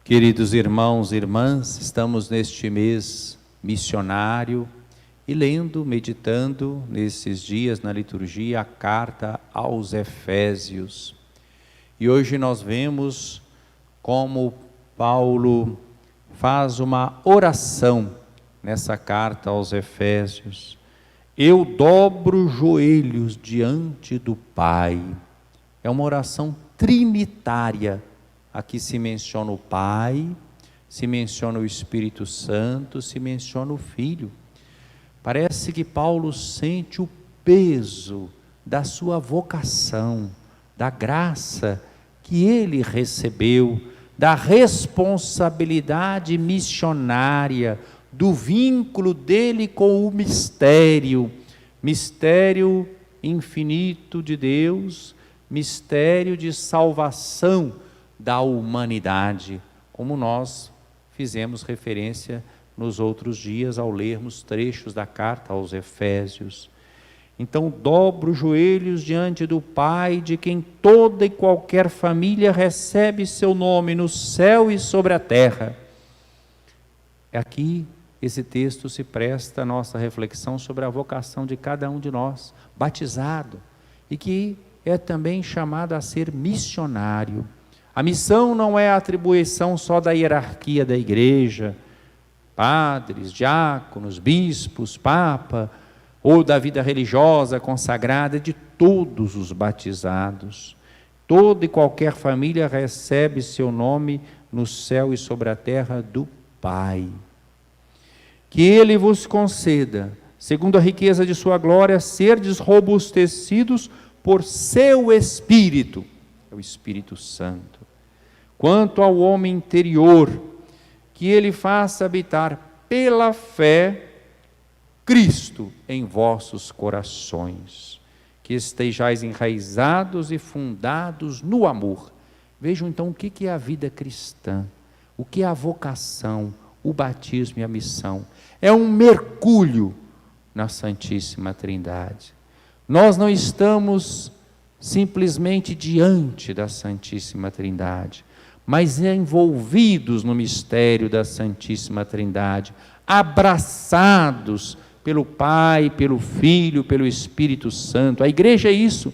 Queridos irmãos e irmãs, estamos neste mês missionário e lendo, meditando nesses dias na liturgia a carta aos Efésios. E hoje nós vemos como Paulo faz uma oração nessa carta aos Efésios. Eu dobro joelhos diante do Pai. É uma oração trinitária. Aqui se menciona o Pai, se menciona o Espírito Santo, se menciona o Filho. Parece que Paulo sente o peso da sua vocação, da graça que ele recebeu, da responsabilidade missionária, do vínculo dele com o mistério infinito de Deus, mistério de salvação da humanidade, como nós fizemos referência nos outros dias ao lermos trechos da carta aos Efésios. Então dobro os joelhos diante do Pai, de quem toda e qualquer família recebe seu nome no céu e sobre a terra. Aqui esse texto se presta a nossa reflexão sobre a vocação de cada um de nós, batizado, e que é também chamado a ser missionário. A missão não é a atribuição só da hierarquia da igreja, padres, diáconos, bispos, papa, ou da vida religiosa consagrada, de todos os batizados. Toda e qualquer família recebe seu nome no céu e sobre a terra do Pai. Que Ele vos conceda, segundo a riqueza de sua glória, serdes robustecidos por seu Espírito, é o Espírito Santo. Quanto ao homem interior, que Ele faça habitar pela fé Cristo em vossos corações, que estejais enraizados e fundados no amor. Vejam então o que é a vida cristã, o que é a vocação, o batismo e a missão. É um mergulho na Santíssima Trindade. Nós não estamos simplesmente diante da Santíssima Trindade, mas envolvidos no mistério da Santíssima Trindade, abraçados pelo Pai, pelo Filho, pelo Espírito Santo. A igreja é isso,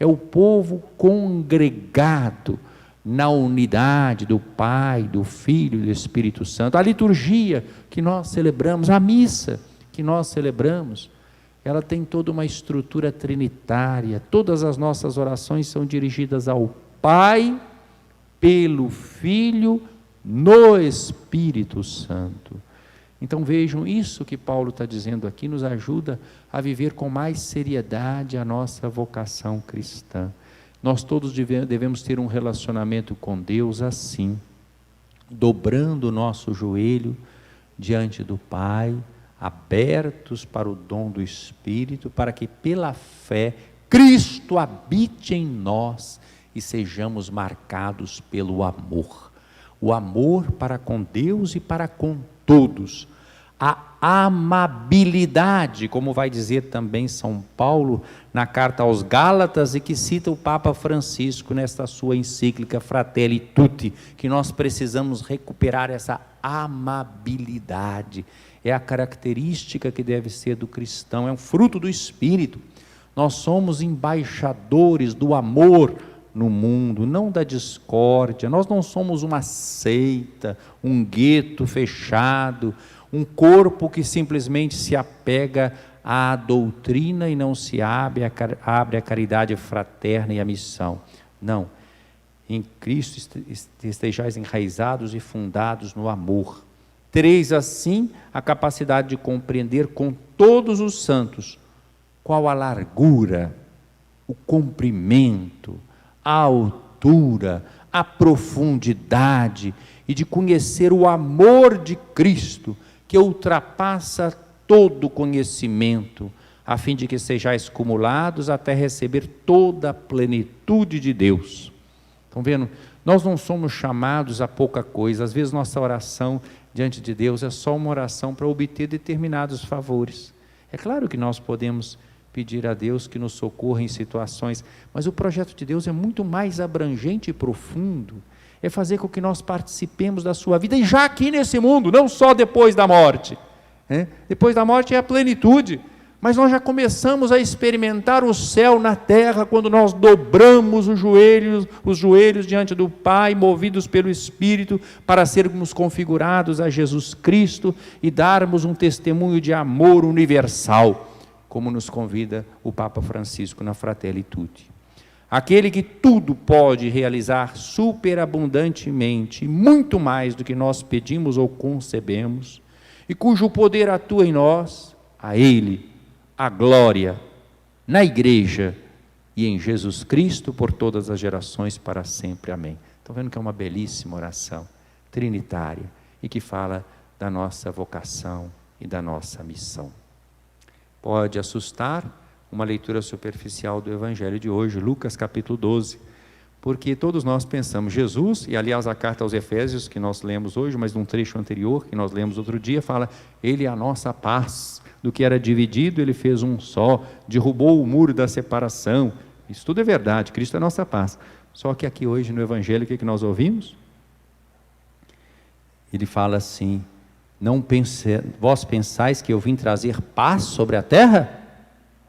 é o povo congregado na unidade do Pai, do Filho e do Espírito Santo. A liturgia que nós celebramos, a missa que nós celebramos, ela tem toda uma estrutura trinitária. Todas as nossas orações são dirigidas ao Pai, pelo Filho, no Espírito Santo. Então vejam, isso que Paulo está dizendo aqui nos ajuda a viver com mais seriedade a nossa vocação cristã. Nós todos devemos ter um relacionamento com Deus assim, dobrando o nosso joelho diante do Pai, abertos para o dom do Espírito, para que pela fé Cristo habite em nós e sejamos marcados pelo amor. O amor para com Deus e para com todos. A amabilidade, como vai dizer também São Paulo na carta aos Gálatas, e que cita o Papa Francisco nesta sua encíclica Fratelli Tutti, que nós precisamos recuperar essa amabilidade. É a característica que deve ser do cristão, é um fruto do Espírito. Nós somos embaixadores do amor no mundo, não da discórdia. Nós não somos uma seita, um gueto fechado, um corpo que simplesmente se apega à doutrina e não se abre à caridade fraterna e à missão. Não, em Cristo estejais enraizados e fundados no amor. Tereis assim a capacidade de compreender com todos os santos qual a largura, o comprimento, a altura, a profundidade, e de conhecer o amor de Cristo, que ultrapassa todo conhecimento, a fim de que sejais cumulados até receber toda a plenitude de Deus. Estão vendo? Nós não somos chamados a pouca coisa. Às vezes nossa oração diante de Deus é só uma oração para obter determinados favores. É claro que nós podemos pedir a Deus que nos socorra em situações, mas o projeto de Deus é muito mais abrangente e profundo. é fazer com que nós participemos da sua vida, e já aqui nesse mundo, não só depois da morte. Depois da morte é a plenitude, mas nós já começamos a experimentar o céu na terra, quando nós dobramos os joelhos diante do Pai, movidos pelo Espírito, para sermos configurados a Jesus Cristo, e darmos um testemunho de amor universal, como nos convida o Papa Francisco na Fratelli Tutti. Aquele que tudo pode realizar superabundantemente, muito mais do que nós pedimos ou concebemos, e cujo poder atua em nós, a Ele a glória na Igreja e em Jesus Cristo por todas as gerações para sempre. Amém. Estão vendo que é uma belíssima oração trinitária e que fala da nossa vocação e da nossa missão. Pode assustar uma leitura superficial do Evangelho de hoje, Lucas capítulo 12, porque todos nós pensamos Jesus, e aliás a carta aos Efésios que nós lemos hoje, mas num trecho anterior que nós lemos outro dia, fala: Ele é a nossa paz, do que era dividido Ele fez um só, derrubou o muro da separação. Isso tudo é verdade, Cristo é a nossa paz. Só que aqui hoje no Evangelho, o que nós ouvimos? Ele fala assim: vós pensais que eu vim trazer paz sobre a terra?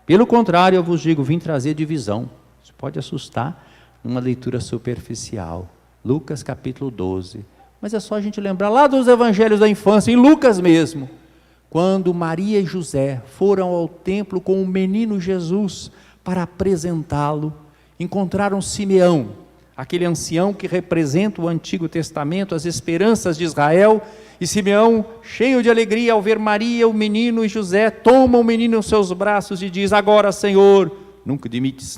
Pelo contrário, eu vos digo, vim trazer divisão. Isso pode assustar numa leitura superficial. Lucas capítulo 12. Mas é só a gente lembrar lá dos evangelhos da infância, em Lucas mesmo, quando Maria e José foram ao templo com o menino Jesus para apresentá-lo, encontraram Simeão, aquele ancião que representa o Antigo Testamento, as esperanças de Israel. E Simeão, cheio de alegria ao ver Maria, o menino e José, toma o menino em seus braços e diz: agora, Senhor, nunca dimites,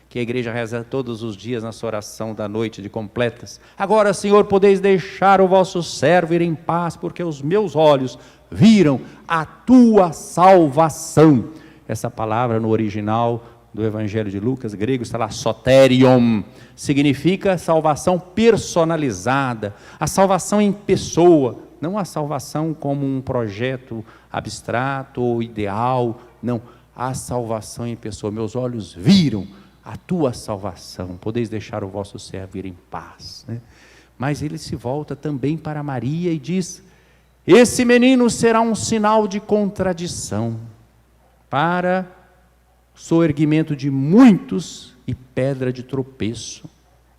que a igreja reza todos os dias na sua oração da noite de completas: agora, Senhor, podeis deixar o vosso servo ir em paz, porque os meus olhos viram a tua salvação. Essa palavra no original do Evangelho de Lucas, grego, está lá, soterion, significa salvação personalizada, a salvação em pessoa, não a salvação como um projeto abstrato ou ideal, não, a salvação em pessoa. Meus olhos viram a tua salvação, podeis deixar o vosso servo ir em paz. Mas ele se volta também para Maria e diz: esse menino será um sinal de contradição, para soerguimento de muitos e pedra de tropeço,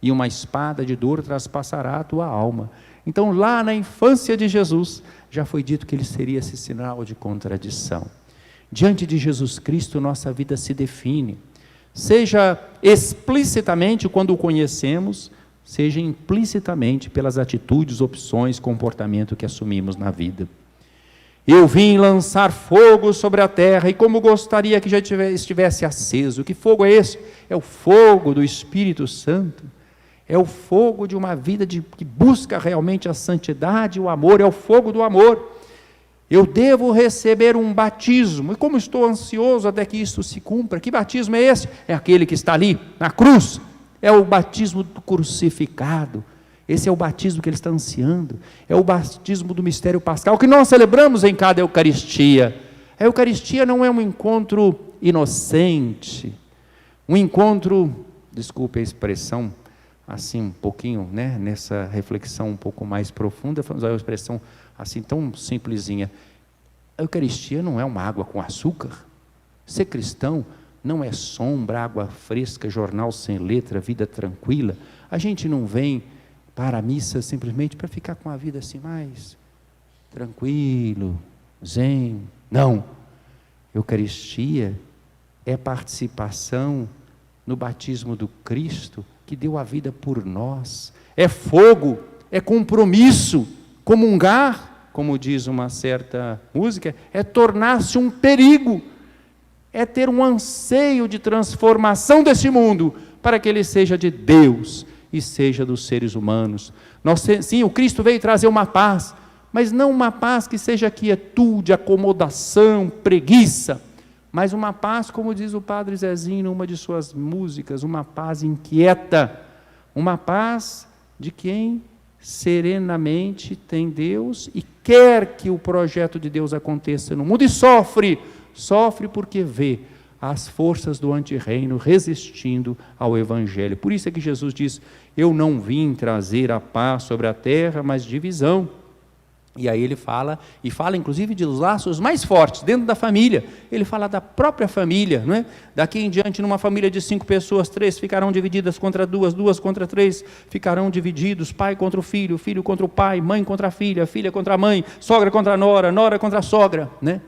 e uma espada de dor traspassará a tua alma. Então, lá na infância de Jesus, já foi dito que ele seria esse sinal de contradição. Diante de Jesus Cristo, nossa vida se define, seja explicitamente quando o conhecemos, seja implicitamente pelas atitudes, opções, comportamento que assumimos na vida. Eu vim lançar fogo sobre a terra, e como gostaria que já estivesse aceso. Que fogo é esse? É o fogo do Espírito Santo, é o fogo de uma vida que busca realmente a santidade, o amor, é o fogo do amor. Eu devo receber um batismo, e como estou ansioso até que isso se cumpra. Que batismo é esse? É aquele que está ali, na cruz, é o batismo do crucificado. Esse é o batismo que ele está ansiando, é o batismo do mistério pascal, que nós celebramos em cada Eucaristia. A Eucaristia não é um encontro inocente, um encontro, desculpe a expressão, assim um pouquinho, nessa reflexão um pouco mais profunda, vamos usar uma expressão assim tão simplesinha. A Eucaristia não é uma água com açúcar. Ser cristão não é sombra, água fresca, jornal sem letra, vida tranquila. A gente não vem para a missa simplesmente para ficar com a vida assim mais tranquilo, zen. Não. Eucaristia é participação no batismo do Cristo, que deu a vida por nós. É fogo, é compromisso. Comungar, como diz uma certa música, é tornar-se um perigo, é ter um anseio de transformação desse mundo, para que ele seja de Deus e seja dos seres humanos. Sim, o Cristo veio trazer uma paz, mas não uma paz que seja quietude, acomodação, preguiça, mas uma paz, como diz o Padre Zezinho numa de suas músicas, uma paz inquieta, uma paz de quem serenamente tem Deus e quer que o projeto de Deus aconteça no mundo, e sofre porque vê às forças do antirreino, resistindo ao Evangelho. Por isso é que Jesus diz: eu não vim trazer a paz sobre a terra, mas divisão. E aí ele fala inclusive dos laços mais fortes dentro da família. Ele fala da própria família, não é? Daqui em diante, numa família de 5 pessoas, 3 ficarão divididas contra 2, 2 contra 3 ficarão divididos, pai contra o filho contra o pai, mãe contra a filha contra a mãe, sogra contra a nora, nora contra a sogra, né?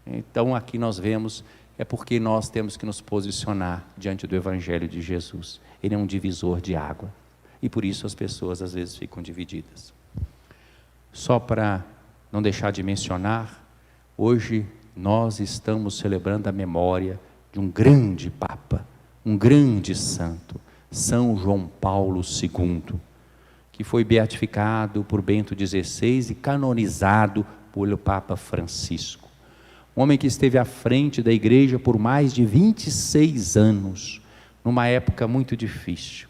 Então aqui nós vemos, é porque nós temos que nos posicionar diante do Evangelho de Jesus. Ele é um divisor de água, e por isso as pessoas às vezes ficam divididas. Só para não deixar de mencionar, hoje nós estamos celebrando a memória de um grande Papa, um grande santo, São João Paulo II, que foi beatificado por Bento XVI e canonizado pelo Papa Francisco. Um homem que esteve à frente da igreja por mais de 26 anos, numa época muito difícil.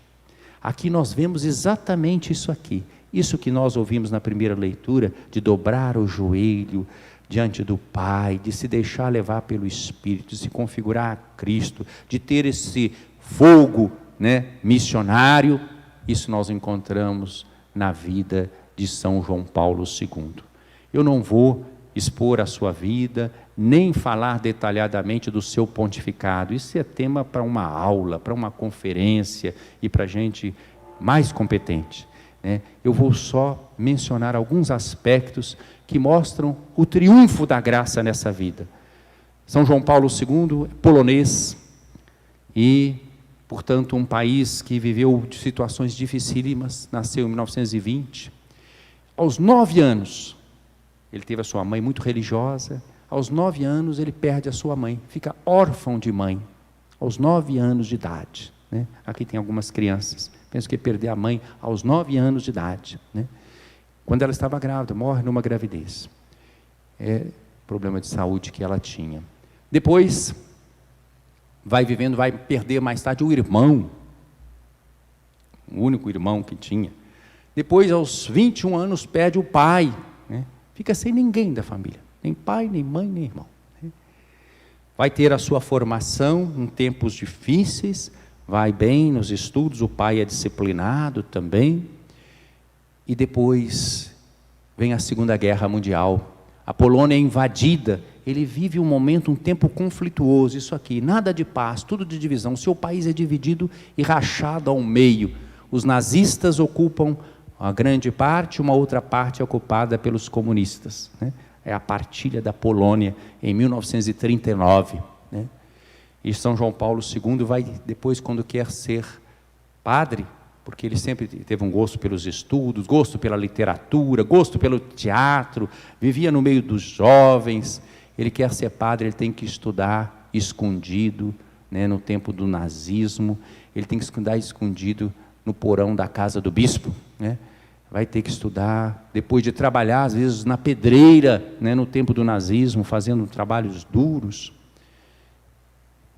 Aqui nós vemos exatamente isso aqui. Isso que nós ouvimos na primeira leitura, de dobrar o joelho diante do Pai, de se deixar levar pelo Espírito, de se configurar a Cristo, de ter esse fogo, né, missionário, isso nós encontramos na vida de São João Paulo II. Eu não vou expor a sua vida, nem falar detalhadamente do seu pontificado. Isso é tema para uma aula, para uma conferência e para gente mais competente. Eu vou só mencionar alguns aspectos que mostram o triunfo da graça nessa vida. São João Paulo II é polonês e, portanto, um país que viveu situações dificílimas, nasceu em 1920. Aos 9 anos, ele teve a sua mãe muito religiosa. Aos 9 anos ele perde a sua mãe, fica órfão de mãe, aos 9 anos de idade. Aqui tem algumas crianças, penso que perder a mãe aos 9 anos de idade, quando ela estava grávida, morre numa gravidez, problema de saúde que ela tinha. Depois, vai vivendo, vai perder mais tarde o irmão, o único irmão que tinha. Depois, aos 21 anos, perde o pai, fica sem ninguém da família, nem pai, nem mãe, nem irmão. Vai ter a sua formação em tempos difíceis, vai bem nos estudos, o pai é disciplinado também, e depois vem a Segunda Guerra Mundial, a Polônia é invadida, ele vive um momento, um tempo conflituoso, isso aqui, nada de paz, tudo de divisão, seu país é dividido e rachado ao meio, os nazistas ocupam a grande parte, uma outra parte é ocupada pelos comunistas, é a partilha da Polônia, em 1939, E São João Paulo II vai, depois, quando quer ser padre, porque ele sempre teve um gosto pelos estudos, gosto pela literatura, gosto pelo teatro, vivia no meio dos jovens, ele quer ser padre, ele tem que estudar escondido, no tempo do nazismo, ele tem que estudar escondido no porão da casa do bispo, vai ter que estudar, depois de trabalhar, às vezes, na pedreira, no tempo do nazismo, fazendo trabalhos duros.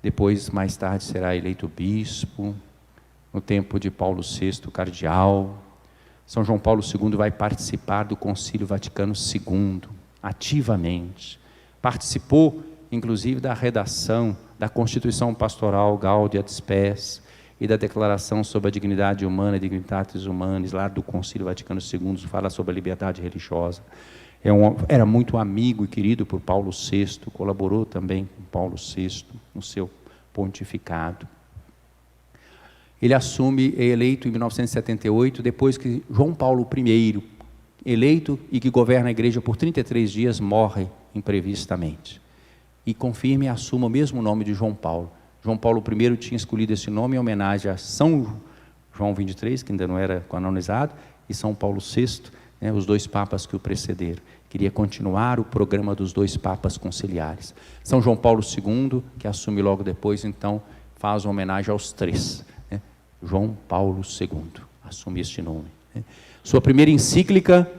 Depois, mais tarde, será eleito bispo, no tempo de Paulo VI, cardeal. São João Paulo II vai participar do Concílio Vaticano II, ativamente. Participou, inclusive, da redação da Constituição Pastoral Gaudium et Spes e da Declaração sobre a Dignidade Humana e Dignitatis Humanis, lá do Concílio Vaticano II, fala sobre a liberdade religiosa. Era muito amigo e querido por Paulo VI, colaborou também com Paulo VI no seu pontificado. Ele assume, é eleito em 1978, depois que João Paulo I, eleito e que governa a igreja por 33 dias, morre imprevistamente. E confirma e assuma o mesmo nome de João Paulo. João Paulo I tinha escolhido esse nome em homenagem a São João XXIII, que ainda não era canonizado, e São Paulo VI, os 2 papas que o precederam. Queria continuar o programa dos 2 papas conciliares. São João Paulo II, que assume logo depois, então, faz uma homenagem aos 3. João Paulo II, assume este nome. Sua primeira encíclica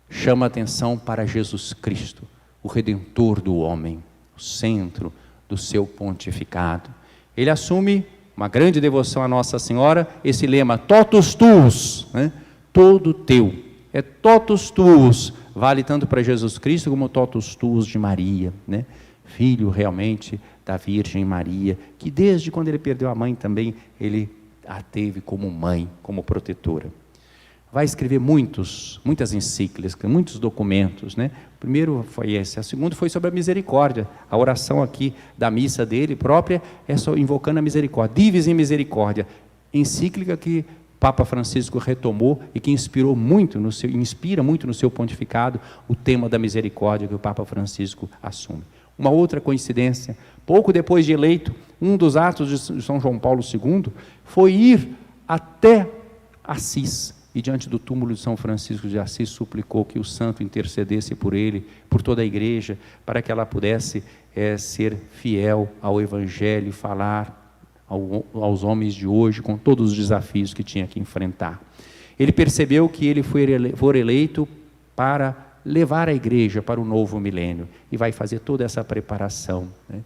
chama a atenção para Jesus Cristo, o Redentor do homem, o centro do seu pontificado. Ele assume uma grande devoção à Nossa Senhora, esse lema, totus tuus, todo teu, é totus tuus, vale tanto para Jesus Cristo como totus tuus de Maria, filho realmente da Virgem Maria, que desde quando ele perdeu a mãe também, ele a teve como mãe, como protetora. Vai escrever muitas encíclicas, muitos documentos, né? O primeiro foi esse, o segundo foi sobre a misericórdia. A oração aqui da missa dele própria é só invocando a misericórdia. Divis in Misericórdia, encíclica que Papa Francisco retomou e que inspira muito no seu pontificado o tema da misericórdia que o Papa Francisco assume. Uma outra coincidência, pouco depois de eleito, um dos atos de São João Paulo II foi ir até Assis, e diante do túmulo de São Francisco de Assis suplicou que o santo intercedesse por ele, por toda a igreja, para que ela pudesse ser fiel ao Evangelho e falar aos homens de hoje com todos os desafios que tinha que enfrentar. Ele percebeu que ele foi eleito para levar a igreja para o novo milênio e vai fazer toda essa preparação, né?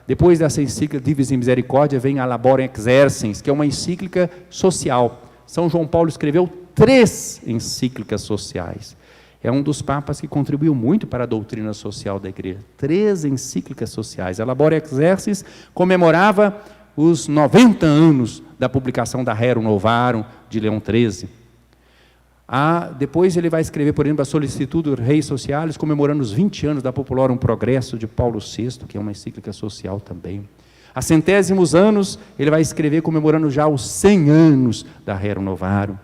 Depois dessa encíclica Divis in Misericordia vem a Laborem Exercens, que é uma encíclica social. São João Paulo escreveu 3 encíclicas sociais. É um dos papas que contribuiu muito para a doutrina social da igreja. 3 encíclicas sociais. A Laborem Exercens comemorava os 90 anos da publicação da Rerum Novarum de Leão XIII. Depois ele vai escrever, por exemplo, a Solicitudo Rei Socialis, comemorando os 20 anos da Populorum Progresso de Paulo VI, que é uma encíclica social também. Há centésimos anos, ele vai escrever comemorando já os 100 anos da Rerum Novarum.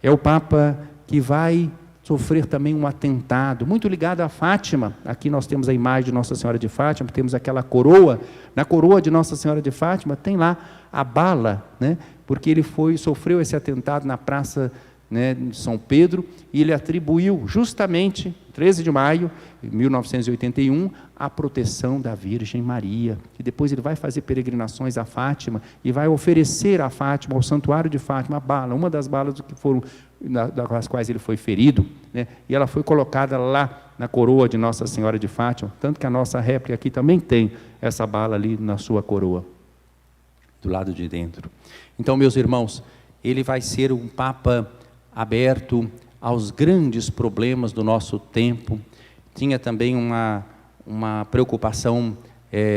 É o Papa que vai sofrer também um atentado, muito ligado a Fátima. Aqui nós temos a imagem de Nossa Senhora de Fátima, temos aquela coroa. Na coroa de Nossa Senhora de Fátima tem lá a bala, né? Porque ele sofreu esse atentado na praça, né, de São Pedro, e ele atribuiu justamente, 13 de maio de 1981, a proteção da Virgem Maria, que depois ele vai fazer peregrinações a Fátima, e vai oferecer a Fátima, ao santuário de Fátima, a bala, uma das balas que foram, das quais ele foi ferido, né, e ela foi colocada lá na coroa de Nossa Senhora de Fátima, tanto que a nossa réplica aqui também tem essa bala ali na sua coroa, do lado de dentro. Então, meus irmãos, ele vai ser um Papa aberto aos grandes problemas do nosso tempo. Tinha também uma preocupação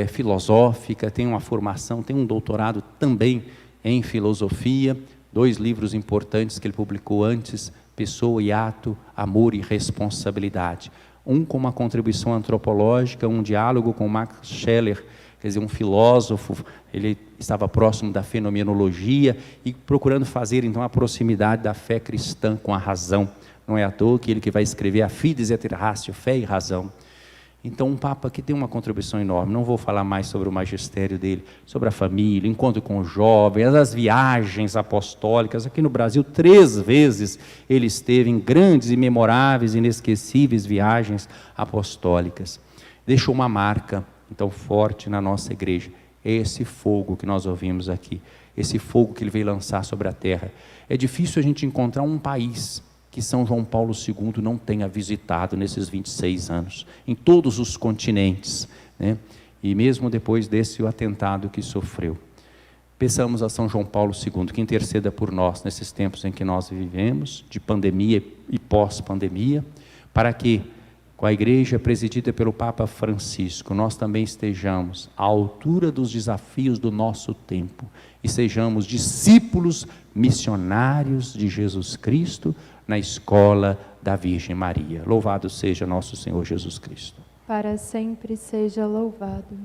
filosófica, tem uma formação, tem um doutorado também em filosofia, 2 livros importantes que ele publicou antes, Pessoa e Ato, Amor e Responsabilidade. Um com uma contribuição antropológica, um diálogo com Max Scheler, quer dizer, um filósofo. Ele estava próximo da fenomenologia e procurando fazer, então, a proximidade da fé cristã com a razão. Não é à toa que ele que vai escrever a Fides et Ratio, fé e razão. Então, um Papa que tem uma contribuição enorme. Não vou falar mais sobre o magistério dele, sobre a família, encontro com os jovens, as viagens apostólicas. Aqui no Brasil, 3 vezes ele esteve em grandes e memoráveis, inesquecíveis viagens apostólicas. Deixou uma marca, então, forte na nossa igreja. É esse fogo que nós ouvimos aqui, esse fogo que ele veio lançar sobre a terra. É difícil a gente encontrar um país que São João Paulo II não tenha visitado nesses 26 anos, em todos os continentes, né? E mesmo depois desse atentado que sofreu. Peçamos a São João Paulo II que interceda por nós nesses tempos em que nós vivemos, de pandemia e pós-pandemia, para que, com a igreja presidida pelo Papa Francisco, nós também estejamos à altura dos desafios do nosso tempo e sejamos discípulos missionários de Jesus Cristo na escola da Virgem Maria. Louvado seja nosso Senhor Jesus Cristo. Para sempre seja louvado.